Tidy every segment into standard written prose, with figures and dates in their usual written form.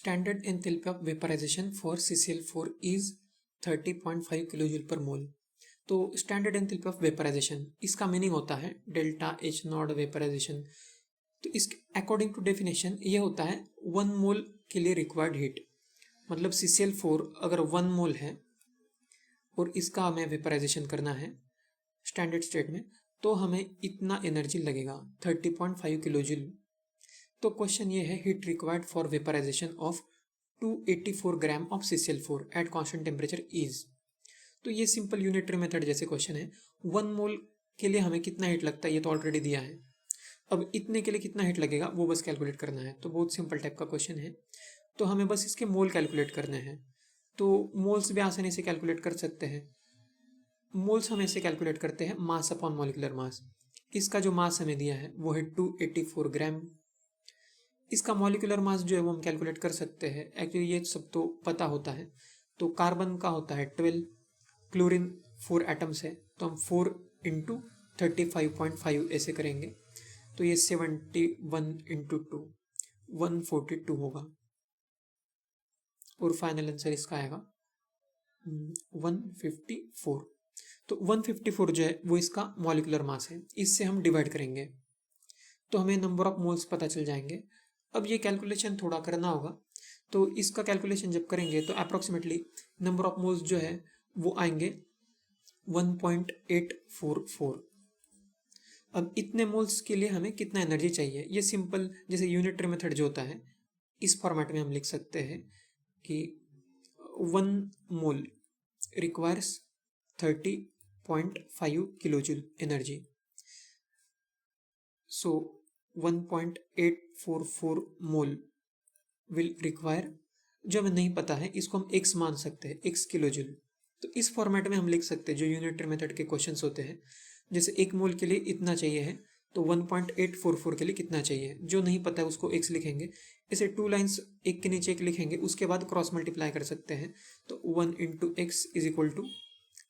Standard enthalpy of vaporization for CCl4 is 30.5 kilojoule पर मोल। तो standard enthalpy of vaporisation इसका meaning होता है डेल्टा एच नॉट वेपराइजेशन। तो इस अकॉर्डिंग टू डेफिनेशन ये होता है 1 मोल के लिए रिक्वायर्ड हीट। मतलब CCl4 अगर 1 मोल है और इसका हमें वेपराइजेशन करना है स्टैंडर्ड स्टेट में, तो हमें इतना एनर्जी लगेगा 30.5 किलोजूल। तो क्वेश्चन ये है heat required for vaporization of 284 gram of CCl4 at constant temperature is. तो ये सिंपल यूनिटरी मेथड जैसे क्वेश्चन है। 1 मोल के लिए हमें कितना हीट लगता है ये तो ऑलरेडी दिया है। अब इतने के लिए कितना हीट लगेगा वो बस कैलकुलेट करना है। तो बहुत सिंपल टाइप का क्वेश्चन है। तो हमें बस इसके मोल कैलकुलेट करने हैं। तो मोल्स भी आसानी से कैलकुलेट कर सकते हैं। मोल्स हम ऐसे कैलकुलेट करते हैं मास अपॉन मॉलिक्यूलर मास। इसका जो मास हमें दिया है वो है 284 ग्राम। इसका मॉलिक्यूलर मास जो है वो हम कैलकुलेट कर सकते हैं। एक्चुअली ये सब तो पता होता है। तो कार्बन का होता है 12, क्लोरीन 4 एटम्स है तो हम 4 इंटू 35.5 ऐसे करेंगे। तो ये 71 इंटू 2 142 होगा और फाइनल आंसर इसका आएगा 154। तो 154 जो है वो इसका मॉलिक्यूलर मास है। इससे हम डिवाइड करेंगे तो हमें नंबर ऑफ मोल्स पता चल जाएंगे। अब ये कैलकुलेशन थोड़ा करना होगा। तो इसका कैलकुलेशन जब करेंगे तो अप्रोक्सीमेटली नंबर ऑफ मोल्स जो है वो आएंगे 1.844। अब इतने मोल्स के लिए हमें कितना एनर्जी चाहिए, ये सिंपल जैसे यूनिटरी मेथड जो होता है इस फॉर्मेट में हम लिख सकते हैं कि 1 mole requires 30.5 kilojoule energy. So 1.844 mole will require, जो हमें नहीं पता है इसको हम x मान सकते हैं, x किलोजूल। तो इस फॉर्मेट में हम लिख सकते हैं जो यूनिटरी मेथड के क्वेश्चंस होते हैं। जैसे 1 मोल के लिए इतना चाहिए है तो 1.844 के लिए कितना चाहिए, जो नहीं पता है उसको x लिखेंगे। इसे 2 लाइन्स एक के नीचे एक लिखेंगे, उसके बाद क्रॉस मल्टीप्लाई कर सकते हैं। तो 1 into x is equal to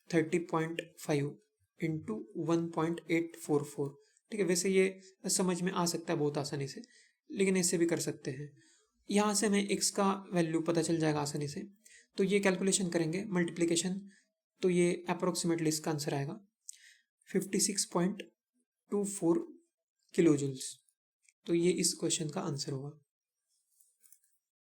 30.5 into 1.844। ठीक है, वैसे ये समझ में आ सकता है बहुत आसानी से, लेकिन ऐसे भी कर सकते हैं। यहाँ से हमें x का वैल्यू पता चल जाएगा आसानी से। तो ये कैलकुलेशन करेंगे मल्टीप्लिकेशन, तो ये अप्रोक्सीमेटली इसका आंसर आएगा 56.24 किलोजूल्स। तो ये इस क्वेश्चन का आंसर होगा।